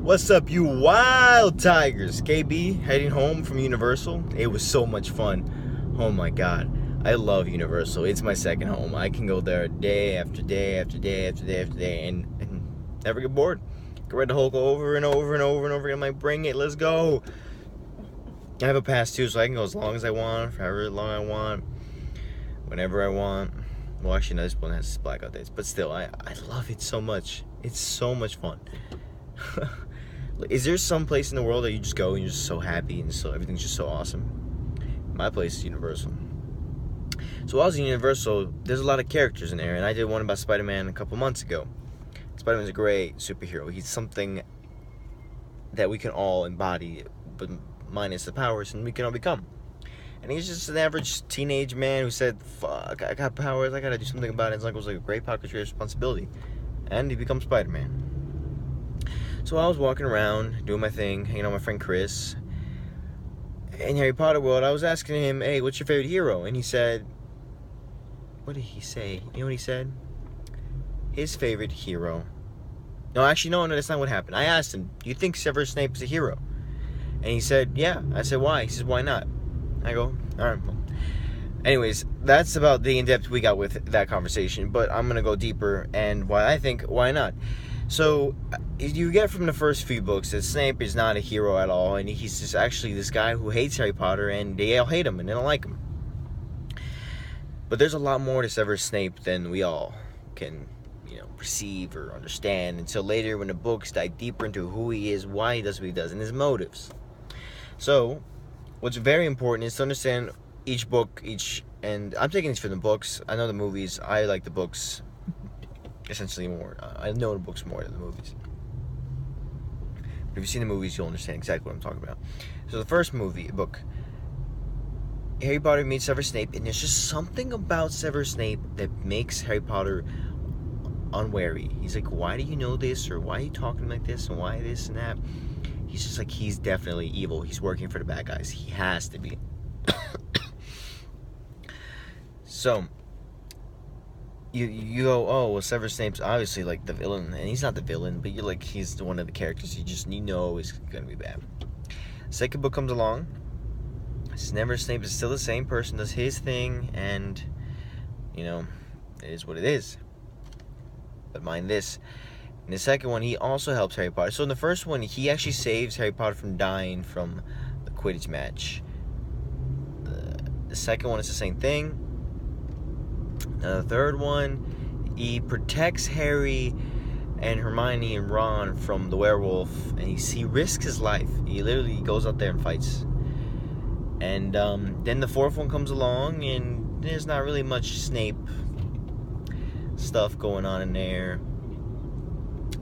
What's up, you wild tigers? KB heading home from Universal. It was so much fun. Oh my god. I love Universal. It's my second home. I can go there day after day after day after day after day and never get bored. Can ride the Hulk over and over and over and over again. I'm like, bring it, let's go. I have a pass too, so I can go as long as I want, for however long I want, whenever I want. Well, actually, no, this one has blackout days, but still, I love it so much. It's so much fun. Is there some place in the world that you just go and you're just so happy and so everything's just so awesome? My place is Universal. So while I was in Universal, there's a lot of characters in there, and I did one about Spider-Man a couple months ago. Spider-Man's a great superhero. He's something that we can all embody, but minus the powers, and we can all become. And he's just an average teenage man who said, fuck, I got powers, I gotta do something about it. His uncle was like a great power, great responsibility. And he becomes Spider-Man. So I was walking around, doing my thing, hanging out with my friend Chris. In Harry Potter world, I was asking him, hey, what's your favorite hero? And he said, what did he say? You know what he said? His favorite hero. No, actually, no, that's not what happened. I asked him, do you think Severus Snape is a hero? And he said, yeah. I said, why? He says, why not? I go, alright. Anyways, that's about the in-depth we got with that conversation, but I'm going to go deeper, and why I think, why not? So, you get from the first few books that Snape is not a hero at all, and he's just actually this guy who hates Harry Potter, and they all hate him, and they don't like him. But there's a lot more to Severus Snape than we all can, perceive or understand, until later when the books dive deeper into who he is, why he does what he does, and his motives. So, what's very important is to understand each book, and I'm taking this from the books. I know the movies, I like the books essentially more. I know the books more than the movies. But if you've seen the movies, you'll understand exactly what I'm talking about. So the first book, Harry Potter meets Severus Snape, and there's just something about Severus Snape that makes Harry Potter unwary. He's like, why do you know this, or why are you talking like this, and why this and that? He's just like, he's definitely evil. He's working for the bad guys. He has to be. So you go, oh, well, Severus Snape's obviously like the villain, and he's not the villain, but you're like, he's one of the characters you know is gonna be bad. Second book comes along. Severus Snape is still the same person, does his thing, and it is what it is. But mind this, in the second one, he also helps Harry Potter. So in the first one, he actually saves Harry Potter from dying from the Quidditch match. The second one is the same thing. The third one, he protects Harry and Hermione and Ron from the werewolf, and he risks his life. He literally goes out there and fights. And then the fourth one comes along, and there's not really much Snape stuff going on in there.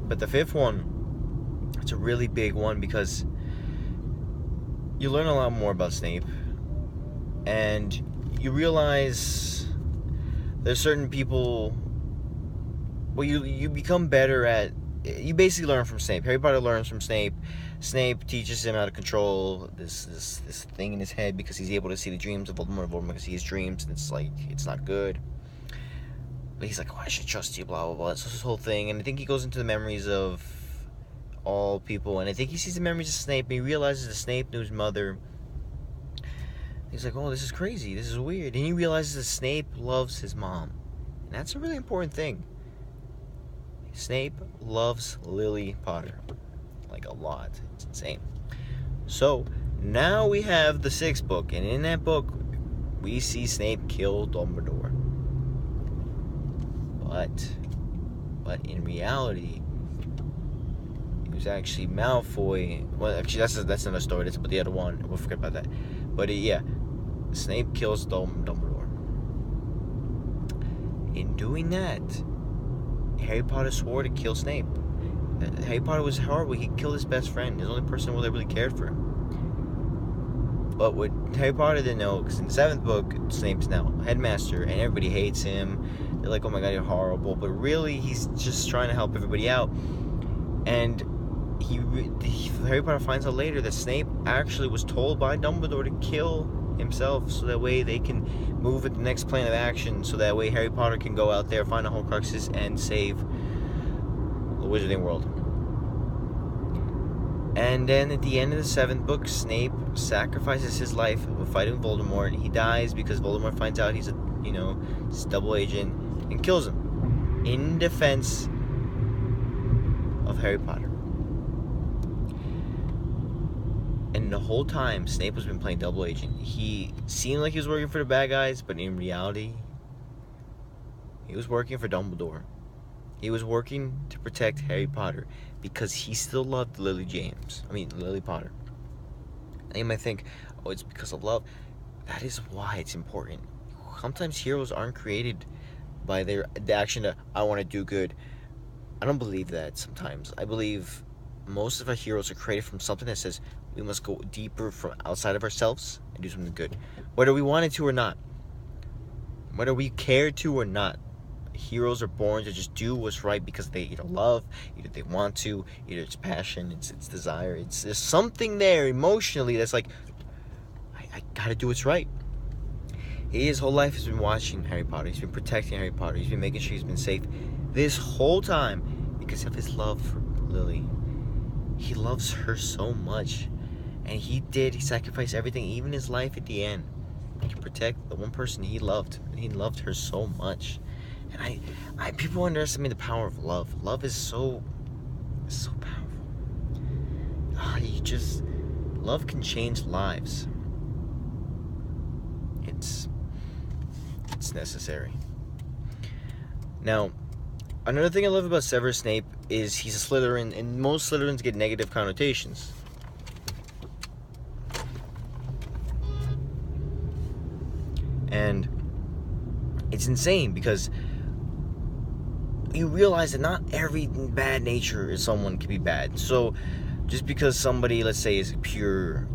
But the fifth one, it's a really big one, because you learn a lot more about Snape, and you realize there's certain people, well, you become better at, you basically learn from Snape. Harry Potter learns from Snape. Snape teaches him how to control this thing in his head, because he's able to see the dreams of Voldemort can see his dreams, and it's like, it's not good. But he's like, oh, I should trust you, blah, blah, blah. It's this whole thing, and I think he goes into the memories of all people, and I think he sees the memories of Snape, and he realizes that Snape knew his mother. He's like, oh, this is crazy, this is weird. And he realizes that Snape loves his mom. And that's a really important thing. Snape loves Lily Potter. Like, a lot. It's insane. So, now we have the sixth book. And in that book, we see Snape kill Dumbledore. But in reality, it was actually Malfoy. Well, actually, that's another story. That's about the other one. We'll forget about that. But yeah, Snape kills Dumbledore. In doing that, Harry Potter swore to kill Snape. Harry Potter was horrible. He killed his best friend, his only person who really cared for him. But what Harry Potter didn't know, because in the seventh book, Snape's now headmaster, and everybody hates him. They're like, oh my god, you're horrible. But really, he's just trying to help everybody out. And Harry Potter finds out later that Snape actually was told by Dumbledore to kill himself, so that way they can move at the next plan of action, so that way Harry Potter can go out there, find the Horcruxes, and save the Wizarding World. And then at the end of the 7th book, Snape sacrifices his life fighting Voldemort. He dies because Voldemort finds out he's a double agent and kills him in defense of Harry Potter. And the whole time, Snape has been playing double agent. He seemed like he was working for the bad guys, but in reality, he was working for Dumbledore. He was working to protect Harry Potter because he still loved Lily Potter. And you might think, oh, it's because of love. That is why it's important. Sometimes heroes aren't created by the action of, I want to do good. I don't believe that sometimes. I believe most of our heroes are created from something that says we must go deeper from outside of ourselves and do something good. Whether we wanted to or not. Whether we care to or not. Heroes are born to just do what's right because they either love, either they want to, either it's passion, it's desire. There's something there emotionally that's like, I gotta do what's right. His whole life has been watching Harry Potter. He's been protecting Harry Potter. He's been making sure he's been safe this whole time because of his love for Lily. He loves her so much. And he sacrificed everything, even his life at the end, to protect the one person he loved. He loved her so much. And people underestimate the power of love. Love is so powerful. Love can change lives. It's necessary. Now, another thing I love about Severus Snape is he's a Slytherin, and most Slytherins get negative connotations. And it's insane because you realize that not every bad nature is someone can be bad. So just because somebody, let's say, is a pure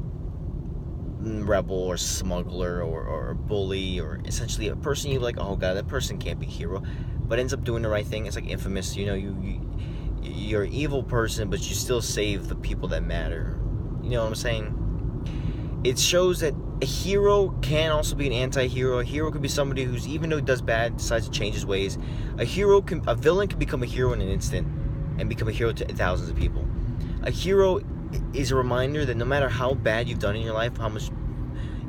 rebel or smuggler or bully or essentially a person you're like, oh god, that person can't be a hero, but ends up doing the right thing. It's like Infamous, you're an evil person, but you still save the people that matter. You know what I'm saying? It shows that a hero can also be an anti-hero. A hero could be somebody who's, even though he does bad, decides to change his ways. A villain can become a hero in an instant and become a hero to thousands of people. A hero is a reminder that no matter how bad you've done in your life, how much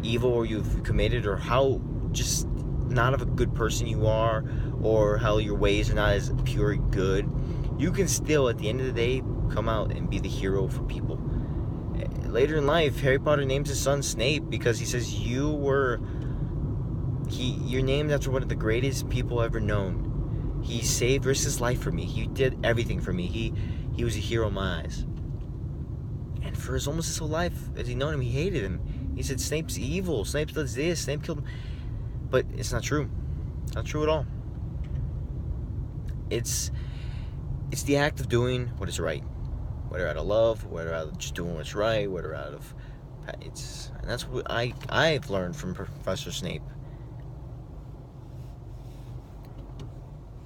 evil you've committed, or how just not of a good person you are, or how your ways are not as pure good, you can still, at the end of the day, come out and be the hero for people. Later in life, Harry Potter names his son Snape because he says you're named after one of the greatest people ever known. He risked his life for me. He did everything for me. He was a hero in my eyes. And for almost his whole life, as he known him, he hated him. He said Snape's evil. Snape does this. Snape killed him. But it's not true. It's not true at all. It's the act of doing what is right. Whether out of love, whether out of just doing what's right, whether out of and that's what I've learned from Professor Snape.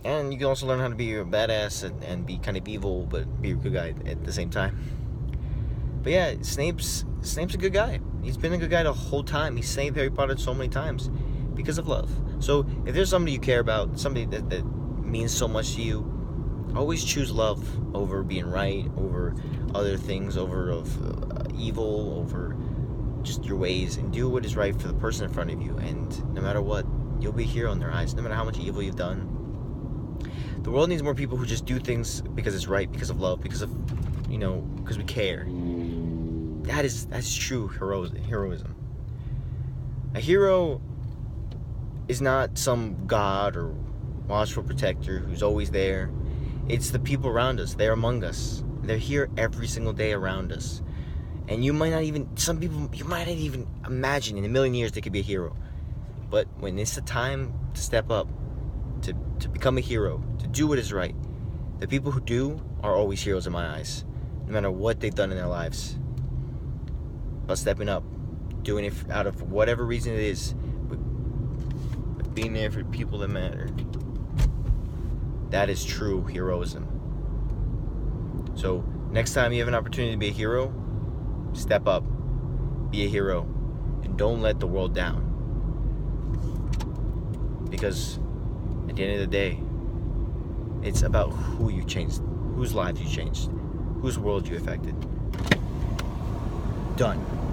And you can also learn how to be a badass and be kind of evil, but be a good guy at the same time. But yeah, Snape's a good guy. He's been a good guy the whole time. He's saved Harry Potter so many times because of love. So if there's somebody you care about, somebody that means so much to you, always choose love over being right, over other things, over evil, over just your ways, and do what is right for the person in front of you. And no matter what, you'll be a hero in their eyes, no matter how much evil you've done. The world needs more people who just do things because it's right, because of love, because we care. That's true heroism. A hero is not some god or watchful protector who's always there. It's the people around us. They're among us. They're here every single day around us. And some people, you might not even imagine in a million years they could be a hero. But when it's the time to step up, to become a hero, to do what is right, the people who do are always heroes in my eyes, no matter what they've done in their lives. But stepping up, doing it out of whatever reason it is, but being there for the people that matter. That is true heroism. So, next time you have an opportunity to be a hero, step up, be a hero, and don't let the world down. Because at the end of the day, it's about who you changed, whose lives you changed, whose world you affected. Done.